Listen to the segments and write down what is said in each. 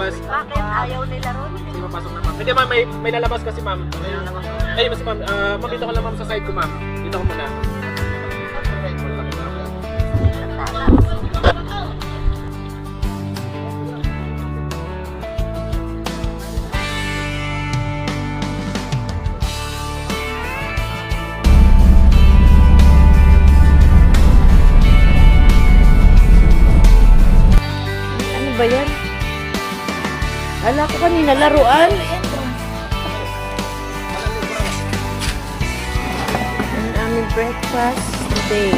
lalabas. Bakit ayaw nila ron? Sige, papasok na ma'am. Hindi ma'am, may lalabas kasi ma'am. Ay, mas ma'am, ma'am, dito ko lang ma'am sa side ko ma'am. Dito ko muna. Ano ba yan? Ala ko kanina, laruan. Ang aming breakfast today.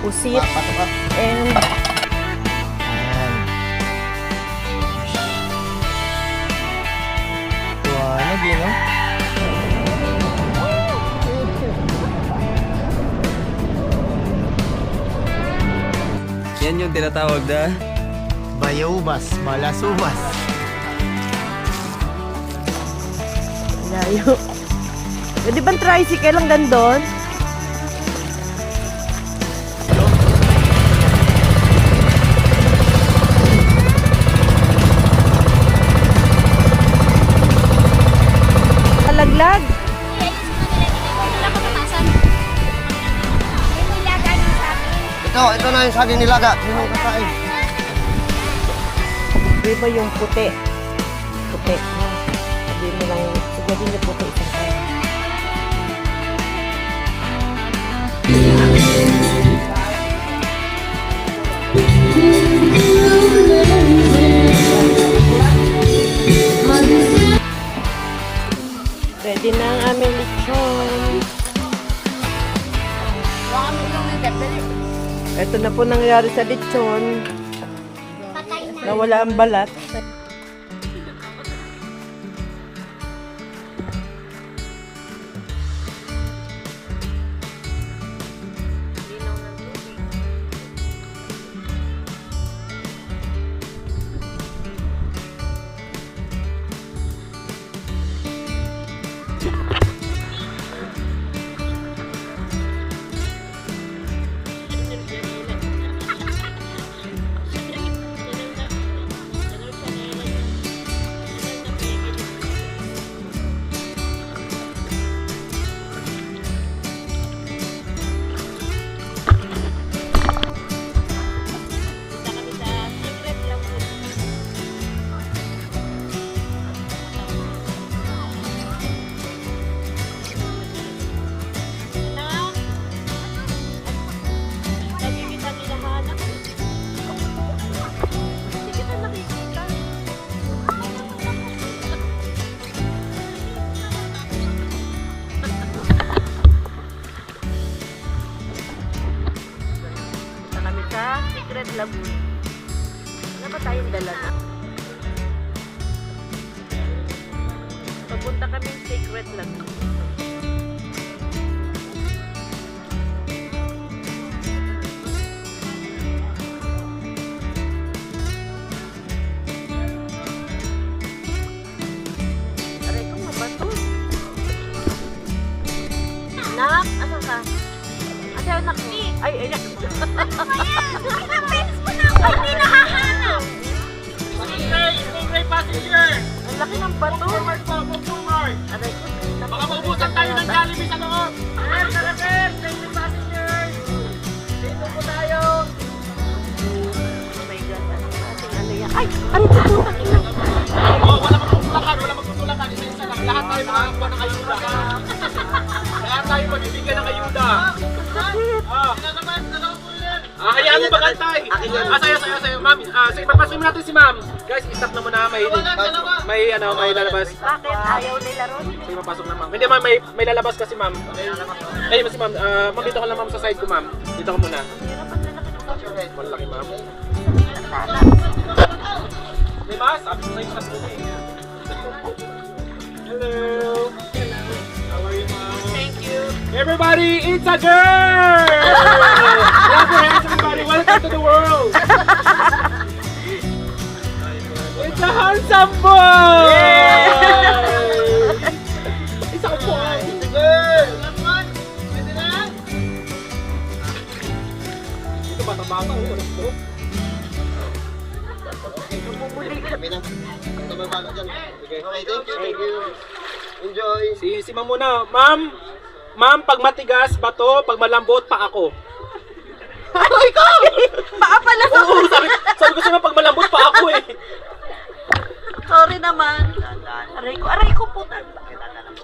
Pusit and Tuwanag yun, no? Yan yung tinatawag na Bayubas, malasubas. layo. Pwede bang tricycle lang gandun? Kalaglag. Ito na yung saging nilaga. Sino kakain? Di ba yung puti? Puti. Sabi mo lang, siguro yung puti. Ready na ang aming lechon. Ito na po nangyari sa lechon. Nawala ang balat. Secret Lagoon. Ano ba tayong dala na? Papunta kami sa Secret Lagoon. Aray ko, mabato. Nak, asan ka? Ate, anak mo. Ay, anak mo. Ay, hindi nakahanap! Stay passenger! Ang laki ng bato! Forward po, forward! Aray ko, Baka maubusan tayo ng Jollibee sa loob! Sir, tara sir! Stay passengers! Dito po tayo! oh my God, ano yan? Ay! Ano ito po? Oh, wala magtutulakan, wala magtutulakan. Isa-isa lang. Lahat tayo makakuha ng ayuda. Lahat tayo magbibigyan ng ayuda. Hayaan mo magantay. Sayo. Ma'am, sige, papasukin natin si ma'am. Guys, stop na muna. May lalabas. Bakit ayaw nila ron? Sige, papasok na ma'am. Hindi ma'am, may lalabas kasi ma'am. Ay, mas ma'am, ma'am, dito ko lang ma'am sa side ko ma'am. Dito ko muna. Malaki ma'am. Di ba? Sabi ko sa'yo sa tubig. Hello. How are you, ma'am? Thank you. Everybody, it's a girl! Clap your hands, everybody. Welcome to the world. It's a handsome boy! It's a boy. It's a girl. Pwede na? Ito bata-bata. Namumuli na. Ito ba bala dyan? Okay, thank you. Enjoy. Si ma'am muna. Ma'am, pag matigas, bato. Pag malambot, pa ako. Paa pala sa... Oo, sabi ko sa'yo pag malambot, pa ako eh. Sorry naman. Aray ko po.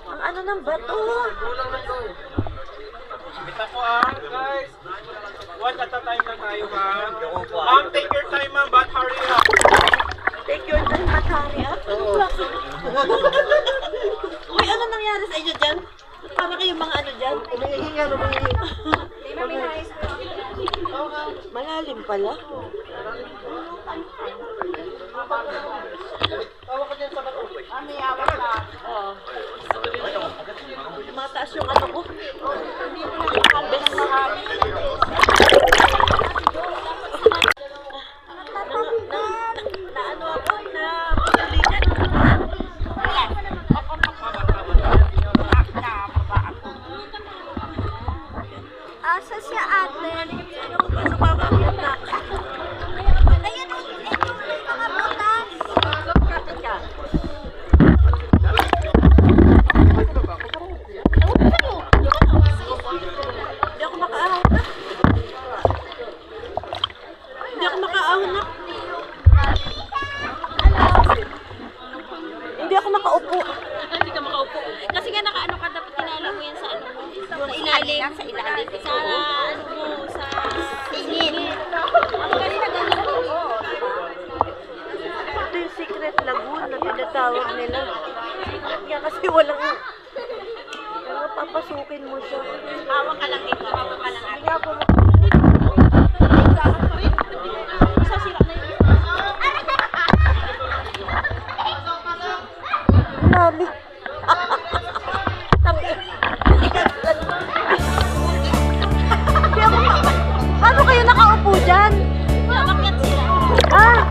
Ang ano ng bato? Kita po guys. One at a time lang tayo, ma'am. Ma'am, take your time, ma'am, but hurry up. Take your time, matari up. Uy, ano nangyari sa inyo dyan? Para kayong mga ano dyan? Malalim pala. Mataas yung ano ko. Na ano ako, na pagalitan. Asa siya ate? Ano ko pa sa baba ko na? Ayan, ito may mga butas. Kapit ka. Hindi ako makaahon na. Hindi ako makaahon na. Hindi ako makaupo. Hindi ka makaupo. Kasi nga nakaano ka, dapat tinalo mo yan sa ano mo. Sa ilalim. Sa ilalim. Sa ano mo, sa tingin. Ganun na ganun. Ito yung secret lagoon na tinatawag nila. Secret nga kasi walang... Pero papasukin mo siya. Hawak ka lang dito. Hawak ka lang ate. Kaya po Sasira na yun. Mami. Paano kayo nakaupo dyan? Bakit sila? Ah!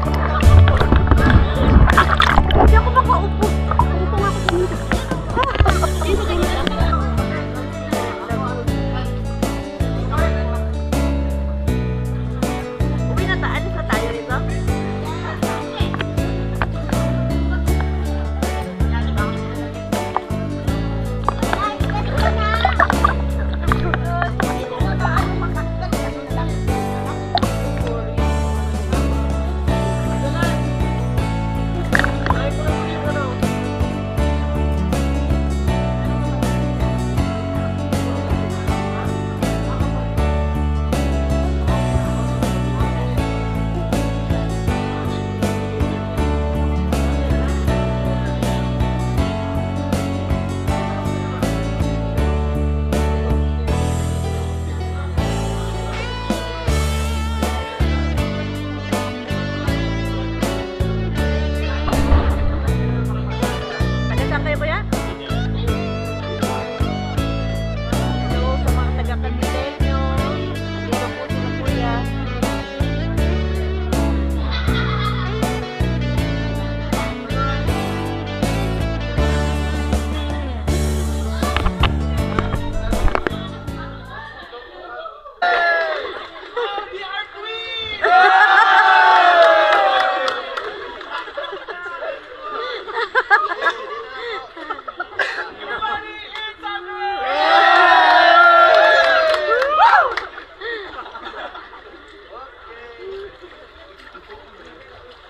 Hindi ako makaupo. Upo nga ako dito. Dito ganyan. Uwi na alis na tayo rito. Taga-saan kayo ba yan? Hello sa mga taga-Candileño. Dito po sila kuya.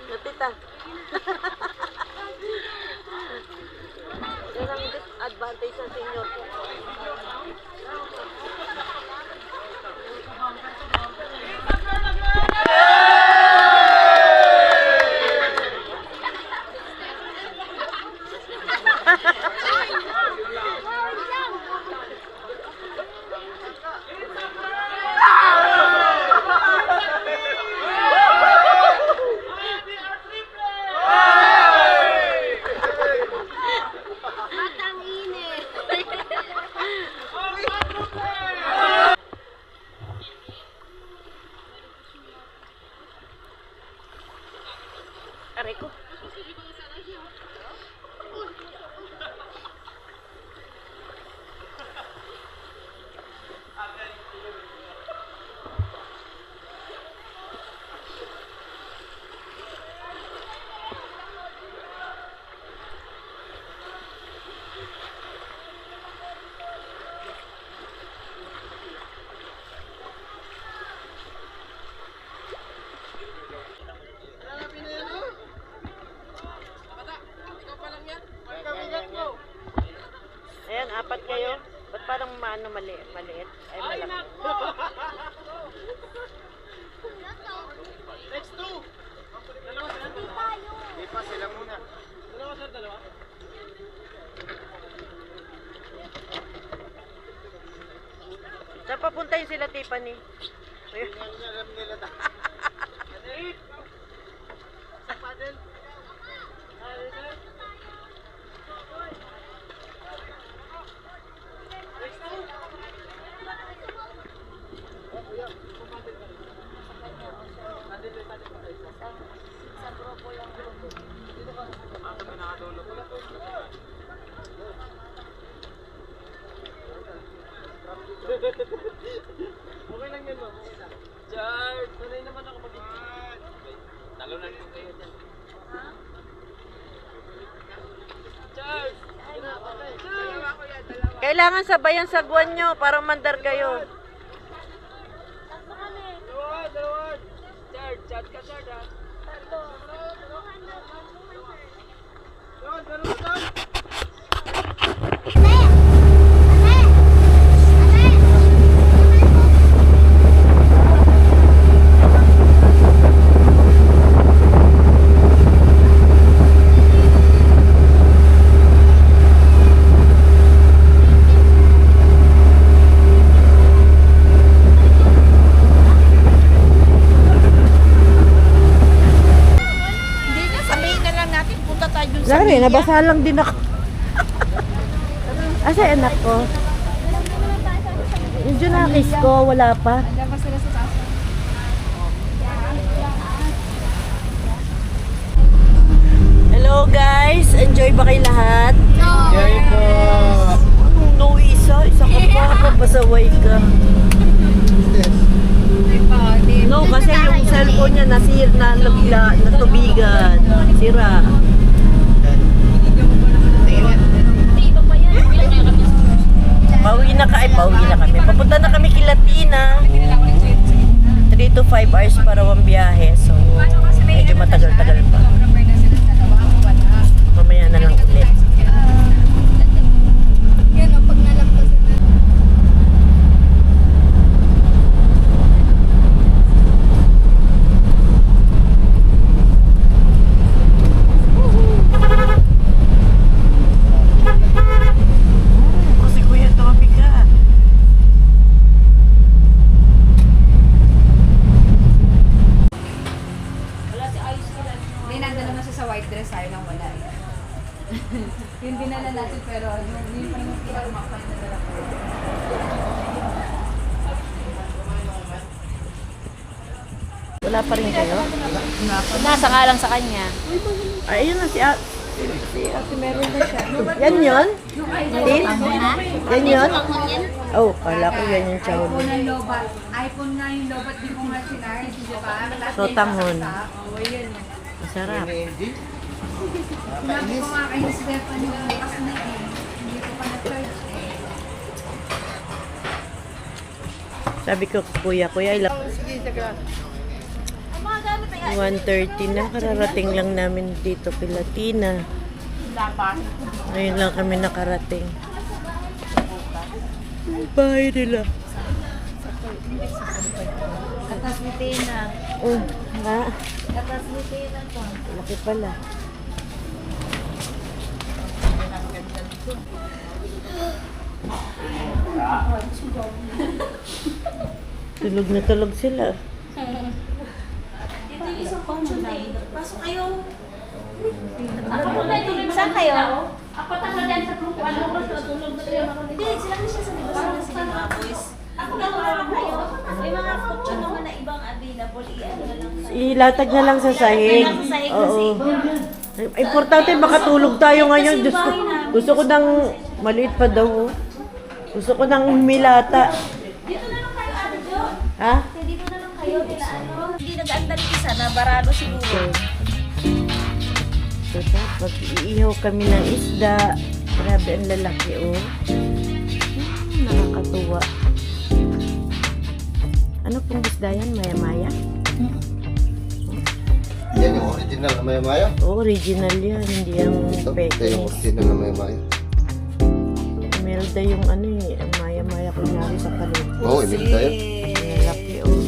Napita. Yan ang advantage sa senior. Matang init. Aray ko. maliit. Ay, malaki. Next two. Dalawa sila. Hindi pa, sila muna. Dalawa sir, dalawa. Saan papunta yung sila, Tiffany? Ayun. Alam nila na. Okay lang yan, ma'am. Charles, sanay naman ako mag-ibig. Talo na rin kayo dyan. Charles! Kailangan sabayan sa guwan nyo para mandar kayo. Dalawan, dalawan! Charles, chat ka, Charles, ha? Dalawan, dalawan! Lari, nabasa lang din ako. Asa anak ko? Yung junakis ko, wala pa. Hello guys! Enjoy ba kayo lahat? Enjoy po. No, isa ka pa, pasaway ka. No, kasi yung cellphone niya nasir na nabila, natubigan, sira. Pauwi na kami. Papunta na kami kila Tina. 3 to 5 hours para ang biyahe. So, medyo matagal-tagal pa. Mamaya na lang ulit. Kasi kuya, ito mabigat. May nandala na siya sa white dress, ayaw lang wala eh. Yung dinala natin pero yung pa naman pinakamakpan na dala ko. Wala pa rin kayo? Nasa ka lang sa kanya. Ay, ayun na si Ate. Si Ate meron na siya. Yan yun? Tin? Yan yun? Oh, kala ko yan yung chow. iPhone ng lobat. iPhone nga yung lobat, di mo nga sinarge, di ba? So, tanghon. Oo, yun. Masarap. Sinabi ko nga kay Stephanie, bukas na eh. Hindi ko pa na-charge eh. Sabi ko, kuya, ilang? 1:30 na. Kararating lang namin dito kila Tina. Ngayon lang kami nakarating. Bahay nila. Katas ni Tina. Oh, ha? Katas ni Tina to. Laki pala. Tulog na tulog sila. Ito yung isang consulate. Pasok kayo. Ako muna ito. Saan kayo? Ako tama dyan sa grupo. Ano ko sa tulog na kayo? Hindi, sila na siya sa libas na sila boys. Ako naman kayo. May mga kutso naman na ibang available. I-ano na lang. Ilatag na lang sa sahig. Oo. Importante makatulog tayo ngayon. Gusto ko ng maliit pa daw. Gusto ko ng milata. Dito na lang kayo, Ate Jo. Ha? Dito na lang kayo. Nila ano. Hindi nag-andal isa na barado siguro. So, pag-iihaw kami ng isda. Grabe ang lalaki, oh. Nakakatuwa. Ano pong isda yan? Maya-maya? Yan yung original na maya-maya. Oo, original yan. Hindi yung Ito yung pekis. original na maya-maya. Merda yung ano eh, maya Maya-maya kunyari sa paligid. Oo, ibig tayo. Malaki, oh.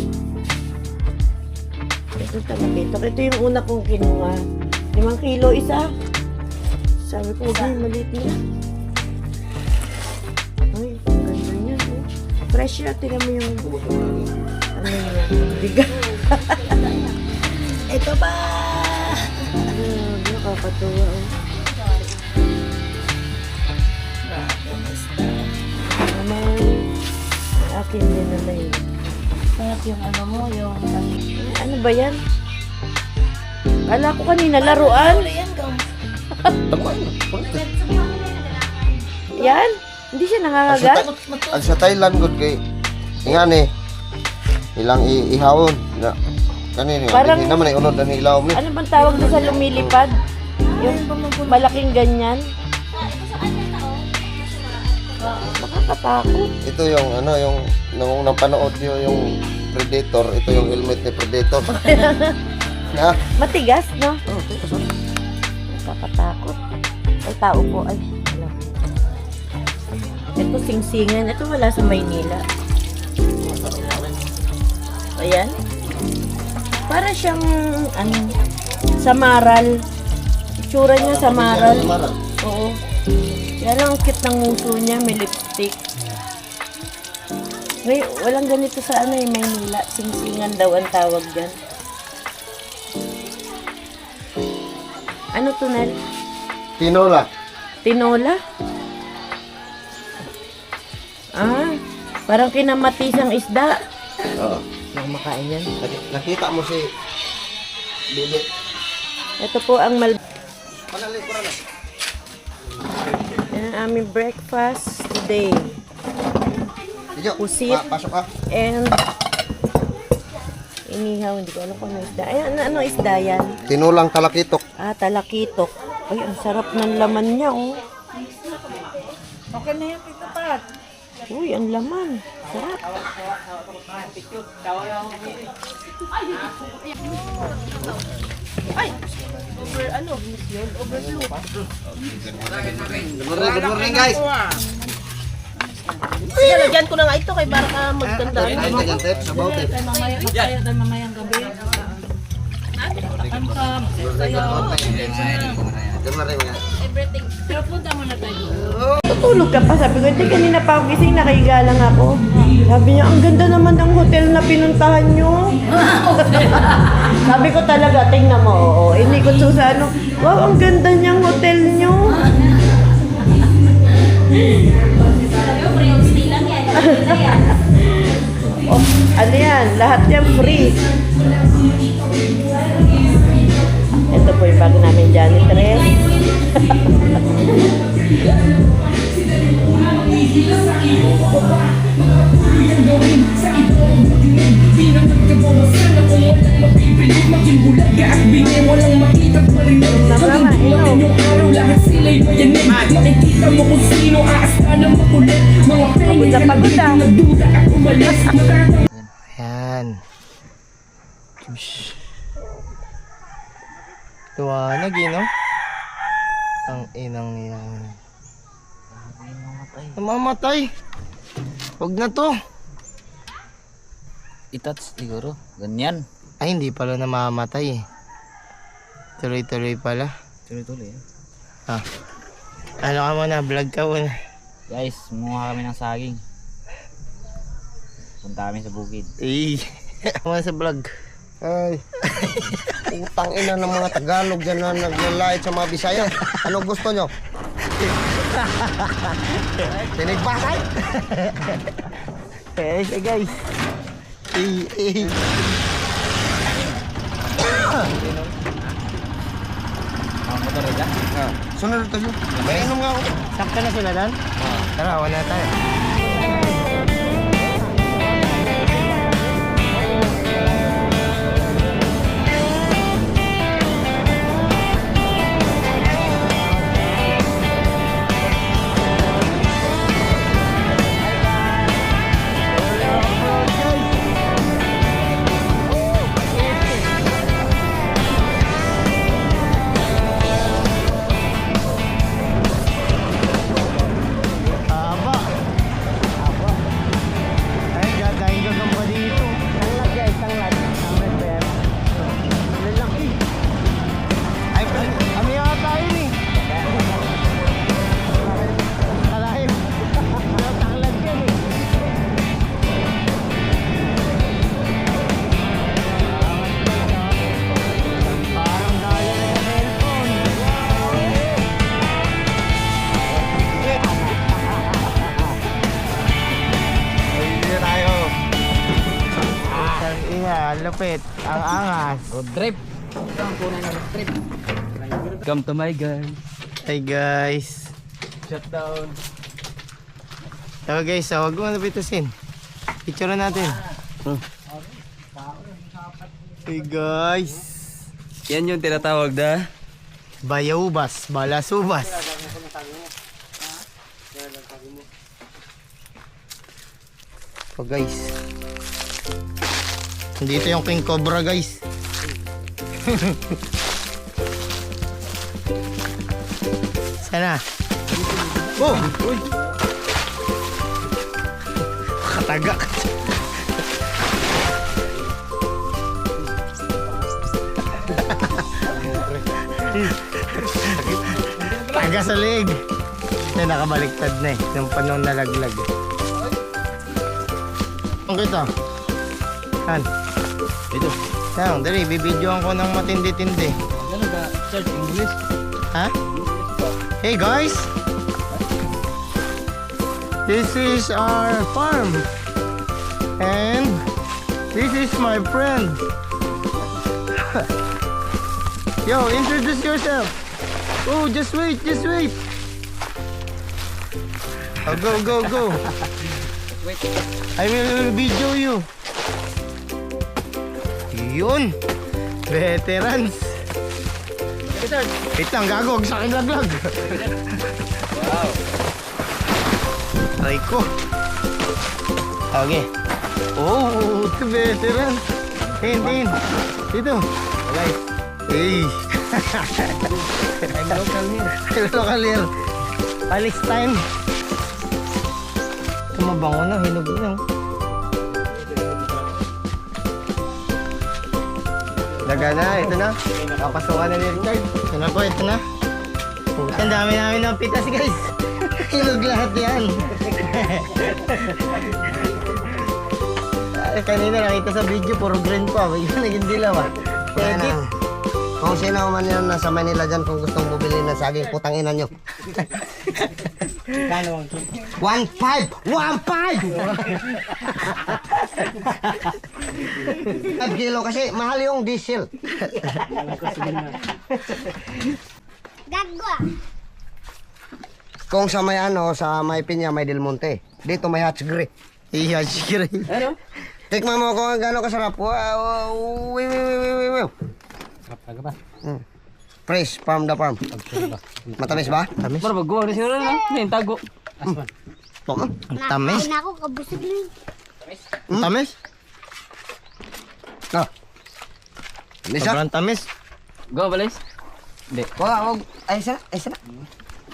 Ito talakitok. Ito yung una kong kinuha. 5 kilo isa. Sabi ko, huwag yung maliit na. Ay, ang ganda niyan, oh. Fresh na, tingnan mo yung... Ano yun? Bigat. Ito ba? Nakakatuwa, oh. Naman, akin din na yun. Sarap yung ano mo, yung... Ano ba yan? Kala ko kanina laruan. Yan? Hindi siya nangangagat? Ang sa Thailand good kay nga ni ilang ihawon na kanini Parang- hindi naman ay unod na ilaw ni. Ano bang tawag doon sa lumilipad? Yung malaking ganyan? Nakakatakot. Ito yung ano yung nung napanood niyo yung Predator, ito yung helmet ni Predator. Na? Matigas, no? Oh, tigas, oh. Nakakatakot. Ay, tao po. Ay, alam. Ito singsingan. Ito wala sa Maynila. Ayan. Para siyang, ano, samaral. Itsura niya samaral. Maral. Oo. Yan lang ang cute ng nguso niya. May lipstick. Ngay, walang ganito sa ano eh, Maynila. Singsingan daw ang tawag dyan. Ano to, Nel? Tinola. Tinola? Ah, parang kinamatisang isda. Oo. Nang makain yan. Nakita mo si Bibi. Ito po ang Panali ko na. yan ang aming breakfast today. Diyo, Pusit. pasok ka. And inihaw, hindi ko alam kung ano isda. Ay, ano isda yan? Tinulang talakitok. Ah, talakitok. Ay, ang sarap ng laman niya, oh. Okay na yan, Tito Pat. Uy, ang laman. Sarap. Ay, over ano, yun, overflow. Good morning guys. Sige, lagyan ko na nga ito kay para maganda. Ay, ganyan tip sa bote. Mamayang gabi. Good morning mga. Pero punta muna tayo. Tutulog ka pa, sabi ko, hindi kanina pa ako gising, nakahiga lang ako. Sabi niya, ang ganda naman ng hotel na pinuntahan niyo. Sabi ko talaga, tingnan mo, oo. Inikot ko sa ano, wow, ang ganda niyang hotel niyo. Pero yung stay lang yan. Hindi yan. Oh, ano yan, lahat yan free. Ito po yung bago namin janitress. Nagrama, pagod na pagod na. Ayan. Juice. Tuwanag yun, no? Ang inang yan. Namamatay. Huwag na to. Itats siguro. Ganyan. Ay, hindi pala namamatay eh. Tuloy-tuloy pala. Tuloy-tuloy. Ah. Ano ka muna, vlog ka muna. Guys, munga kami ng saging. Punta kami sa bukid. Eh, muna sa vlog. Ay. Utang ina ng mga Tagalog dyan na naglalait sa mga Bisaya. Ano gusto nyo? Tinigbasay? Eh, guys. Eh. Ang motor rin dyan. Sunod ito yun. May inom nga ako. Sakta na sila dan? Tara, wala tayo. Ang angas. Road trip. Ito ang tunay na road trip. Come to my girl. Hey guys. Shutdown. So guys, huwag mo napitusin. Picture natin. Hey guys. Yan yung tinatawag na Bayaubas, balasubas. So guys. Dito yung King Cobra guys. Sana. Oh! Uy! Katagak. Taga sa leg. Na nakabaliktad na eh. Yung panong nalaglag. Ang kita. Han. Ito. Yan, dali, bibidyoan ko ng matindi-tindi. Ano ka? Search English. Ha? Hey guys! This is our farm. And this is my friend. Yo, introduce yourself. Oh, just wait, just wait. Oh, go, go, go. I will video you. Yun. Veterans. Wait lang, gago. Huwag sa akin laglag. wow. Aray ko. Okay. Oh, ito veteran. Tin. Dito. Okay. Hey. I'm local here. I'm local here. Palestine. Ito mabango na. Hinog na. Daga na. Ito na. Kapasukan na ni Richard. Ito na po. Ito na. Ang dami namin ng pitas guys. Hinog lahat yan. Ay, kanina nakita sa video, puro green pa. May naging dilaw ah. Edit. Kung sino man yan nasa Manila dyan, kung gustong bumili ng saging, putang ina nyo. 1.5! 1.5! 5 kilo kasi mahal yung diesel. Gagwa. Kung sa may sa may Pinya, may Del Monte. Dito may Hatchgri. Hatchgri. Ano? Tikman mo kung gano'ng kasarap. Wow. Sarap talaga ba? Fresh, farm the farm. Matamis ba? Tamis. Para bago na sila na. Hindi, tago. Asman. Tamis? Nakain ako, kabusog na yun. Tamis? No. Tamis ah? Sobrang tamis. Go, balis. Hindi. Wag. Ay, sana.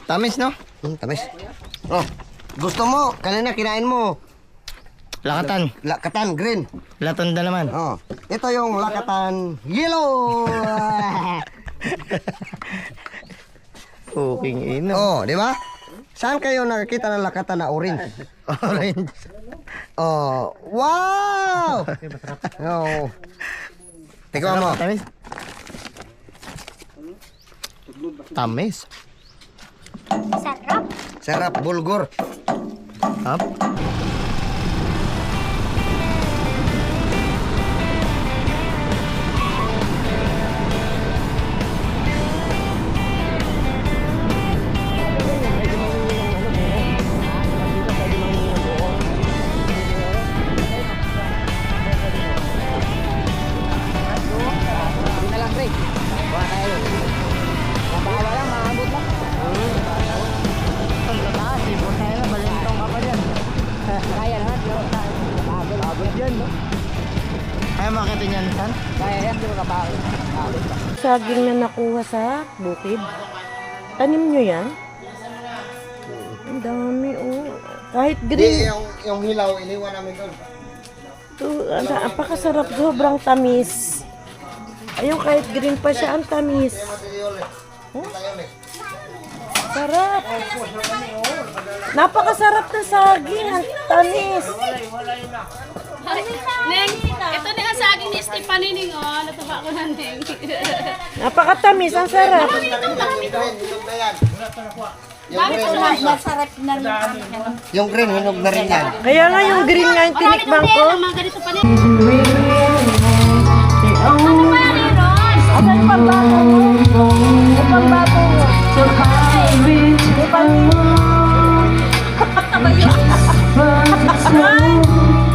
Tamis, no? Tamis. Oh, gusto mo, kanina kinain mo. Lakatan. Lakatan, green. Latanda naman. Oh, ito yung lakatan yellow. Fucking ino. Oh, di ba? Saan kayo nakakita ng lakatan na orange? Orange. Oh, wow! Oh. Tingnan mo. Tamis. Tamis. Sarap. Sarap, bulgur. Hap. Ay, makita niyan, San? Kaya yan, di ba kabawi? Saging na nakuha sa bukid. Tanim nyo yan? Ang dami, oh. Kahit green. Yung hilaw, iniwan namin doon. Ito, napakasarap. Sobrang tamis. Ayun, kahit green pa siya, ang tamis. Oh? Sarap. Napakasarap na saging. Ang tamis. Neng, ito na ang saging ni Stephanie Ning, oh. Natuba ko ng Neng. Napakatamis. Ang sarap. Bakit Masarap na rin. Yung green, hinog na rin yan. Kaya nga yung green nga yung tinikman ko. mga ganito pa rin. Si Ano ba yan, Aaron? Asan yung pambato mo? Yung pambato mo. Yung Tama yun.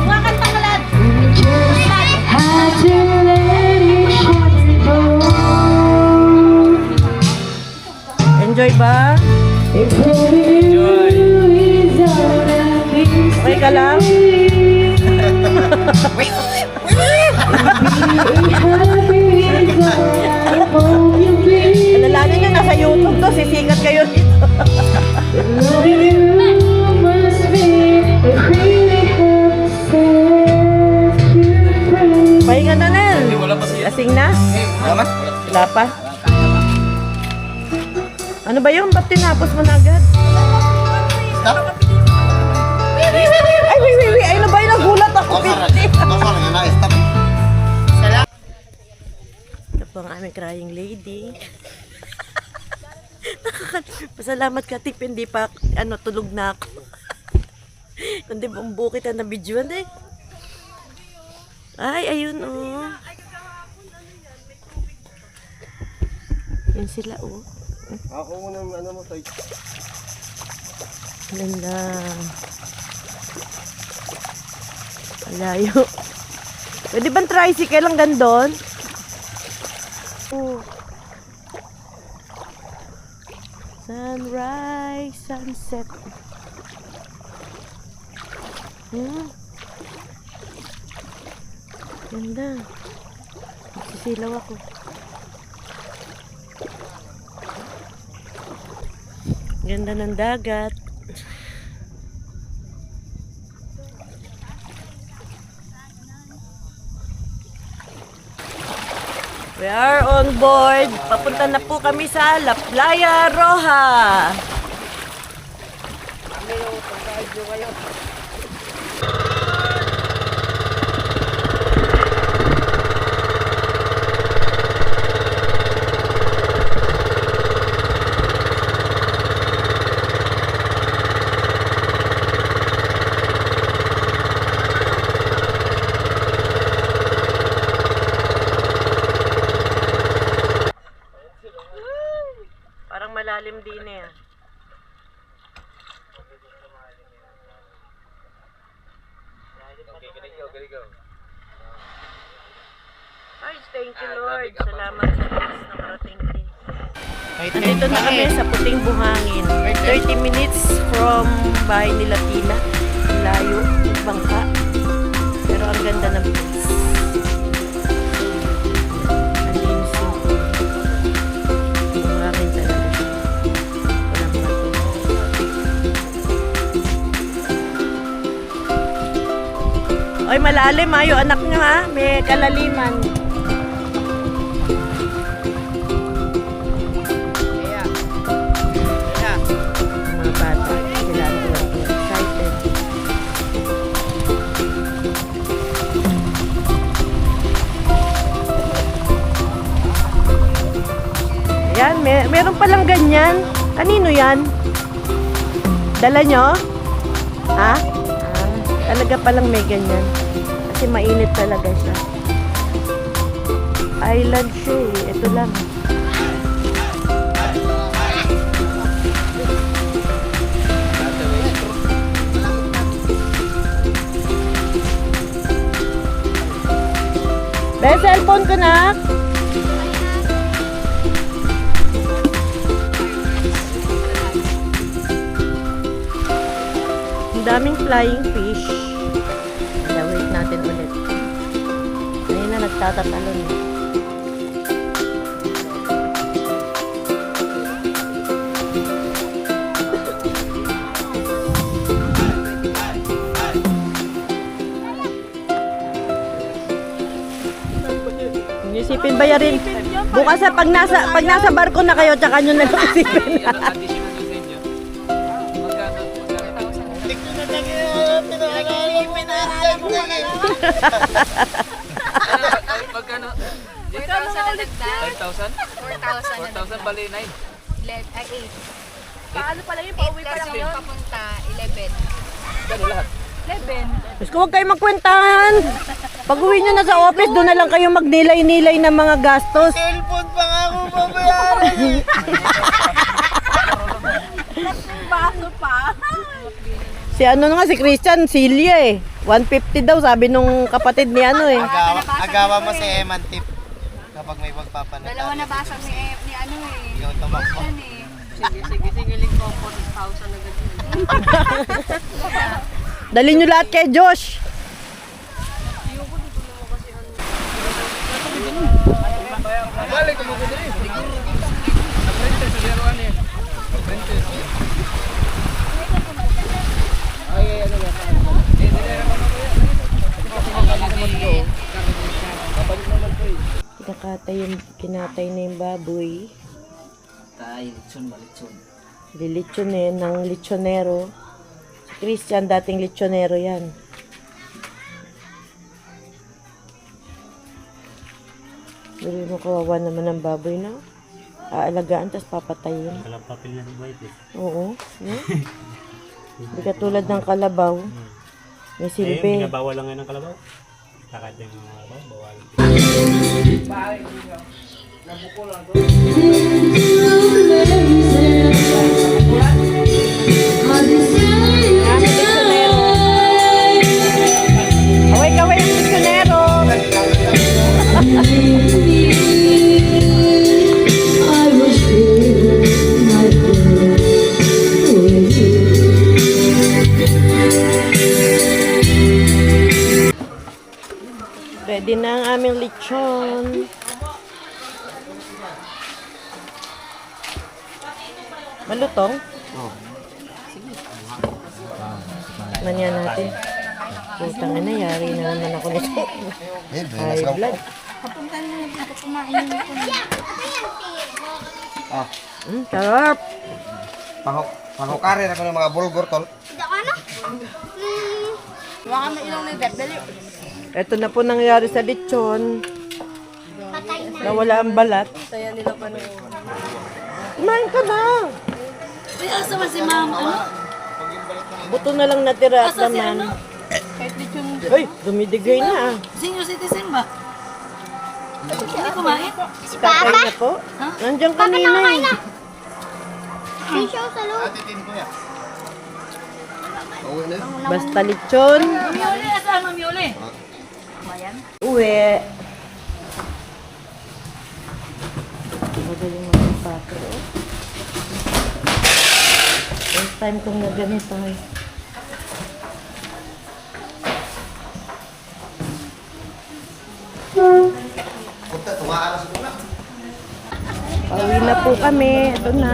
Kumakanta ka lahat. Enjoy ba? Enjoy. Okay ka lang? Alalahanin nyo, nasa YouTube to, sisikat kayo dito. Pahinga na, Nel. Lasing na? Wala pa? Ano ba yun? Ba't tinapos mo na agad? Ay, wait. Ay, ano ba yun? Nagulat ako, Pinti. Ito po ang aming crying lady. Pasalamat ka, Tip. Hindi pa, tulog na ako. Kundi bukit na nabidyoan eh. Ay, ayun oh. Yun sila oh. Ako muna mo tayo. Ganda. Malayo. Pwede bang tricycle ang gandon? Oh. Sunrise, sunset. Ganda. Magsisilaw ako. Ganda ng dagat. We are on board. Papunta na po kami sa La Playa Roja. Parang malalim din eh. Ay, thank you Lord. Salamat sa Diyos na karating din. Nandito na kami sa Puting Buhangin. 30 minutes from bahay nila Tina. Layo, bangka. Pero ang ganda ng place. Ang linis yung buhangin talaga siya. Walang bato. Oy, malalim ha. Yung anak nyo ha. May kalaliman. Mga bata. Sila ang excited. Yan, meron palang ganyan. Kanino yan? Dala nyo? Ha? Talaga palang may ganyan. Kasi mainit talaga siya. Island siya eh. Ito lang. Be, cellphone ko na. Ang daming flying fish. Wait natin ulit. Ayun na, nagtatatalon. Isipin bayarin. Bukas pag nasa barko na kayo, tsaka nyo na lang isipin. Magkano? 4,000 ulit na. 5,000? 4,000 4,000 bali 9. 8. Paano pala yun? Pauwi pa lang yun? Papunta, 11. Gano lahat? 11. Mas huwag kayo magkwentahan. Pag uwi nyo na sa office, doon na lang kayo magnilay-nilay ng mga gastos. Cellphone pa nga ako babayaran. Baso pa. Si ano nga, si Christian, Celia eh. 150 daw, sabi nung kapatid ni ano eh. Agawa mo si Eman tip kapag may pagpapanatali. Dalawa na basa ni ano eh. Yung tumakbo. Yan eh. Dali nyo lahat kay Josh. Kinatay na yung baboy. Lilitsyon eh, ng litsonero. Si Christian, dating litsonero yan. Dali mo, kawawa naman ng baboy na. Aalagaan, tapos papatayin. Walang papel na si White eh. Oo. No? Hindi katulad ng kalabaw. May Eh, silbi. binabawal lang ngayon ng kalabaw. Takat yung mga kalabaw, bawal. Kaway-kaway ang litsonero. Ready na ang aming lechon. Malutong? Oo. Manyan natin. Putang ina, yari na naman ako nito. High blood. Kapuntan mo na ako kumain yung Sarap. Pangukari ako ng mga bulgur tol. Baka may ilang na dali. Ito na po nangyari sa lechon. Nawala ang balat. Saya nila pa nung... Kumain ka na. Ay, asa ba si ma'am? Ano? Buto na lang natira at Asa si laman. ano? Kahit lechon. Ay, dumidigay na ah. Senior citizen ba? Hindi kumain? Kakain na po. Nandiyan kanina eh. Atitin ko yan. Uwi na. Basta lechon. Mami Uli, asan Mami Uli? Uwi. Magaling mo yung pato. First time kong na ganito eh. Punta, tumaan na sa muna. Pauwi na po kami. Ito na.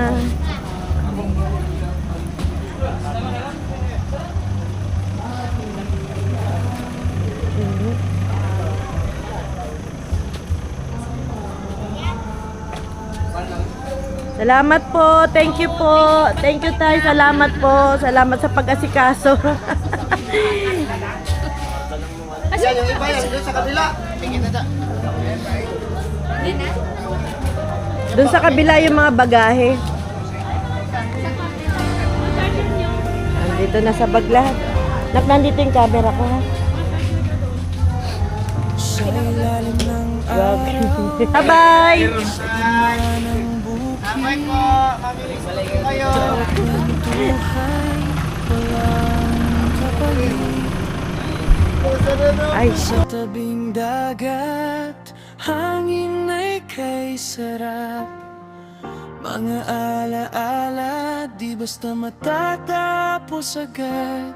Salamat po. Thank you po. Thank you tayo. Salamat po. Salamat sa pag-asikaso. Yan, yung iba yan, doon sa kabila. Tingin na dyan. Doon sa kabila yung mga bagahe. Nandito na sa bag lahat. Nandito yung camera ko ha. Bye-bye! Abay po, mamilis po kayo. Ay, shit. Tabing dagat, hangin ay kay sarap. Mga alaala, di basta matatapos agad.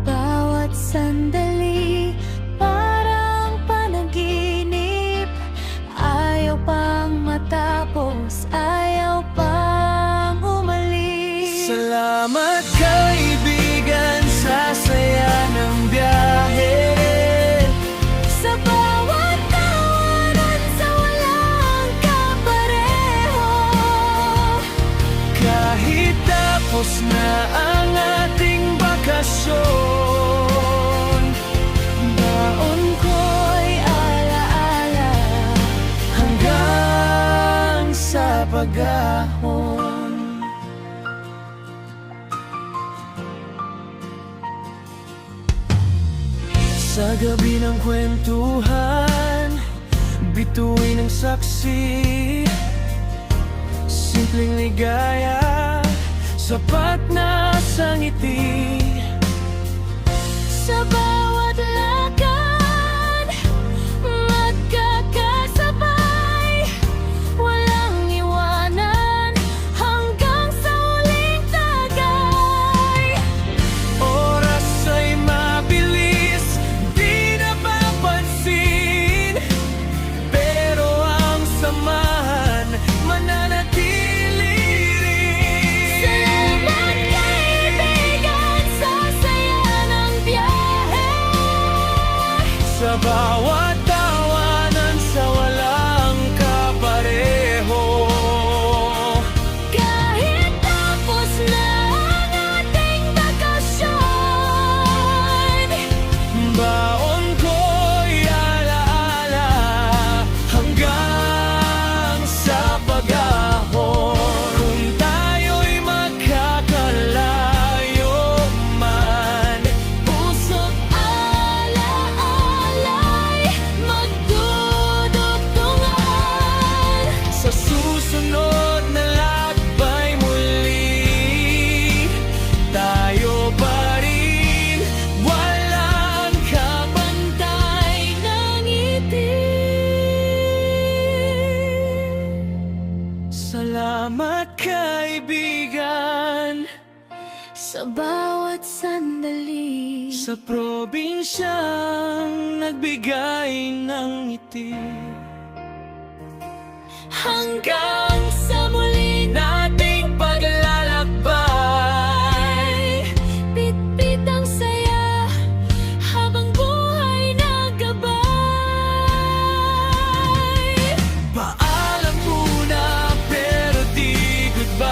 Bawat sandali, parang panaginip. Ayaw pang matapos, ayaw pang umalis. Salamat kaibigan sa saya ng biyahe. Sa bawat tawanan, sa walang kapareho. Kahit tapos na ang ating bakasyon, baon ko'y alaala hanggang sa pag-ahon. Sa gabi ng kwentuhan, bituin ng saksi, simpleng ligaya, sapat na sa ngiti. Sa bawat lakad, magkakasabay, walang iwanan hanggang sa huling tagay. Oras ay mabilis, di napapansin, pero ang samahan mananatili rin. Salamat kaibigan sa saya ng biyahe. Sa bawat tawanan, sa walang kapareho. Kahit tapos na ang ating bakasyon, Baon ko'y alaala hanggang sa pag-ahon. Kung tayo'y magkakalayo man, puso't alaalay, magdudugtungan. sa susunod na lakbay muli, tayo pa rin, walang Kapantay ng ngiti. salamat kaibigan. Sa bawat sandali, Sa probinsyang nagbigay ng ngiti, hanggang sa muli nating paglalakbay. bitbit ang saya habang buhay nagabay. Paalam muna pero di goodbye.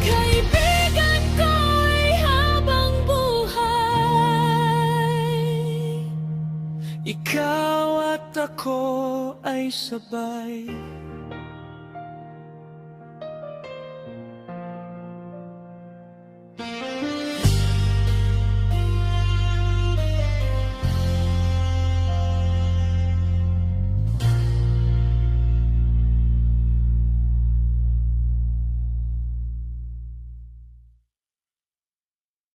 Kaibigan ko'y habang buhay. Ikaw at ako ay sabay.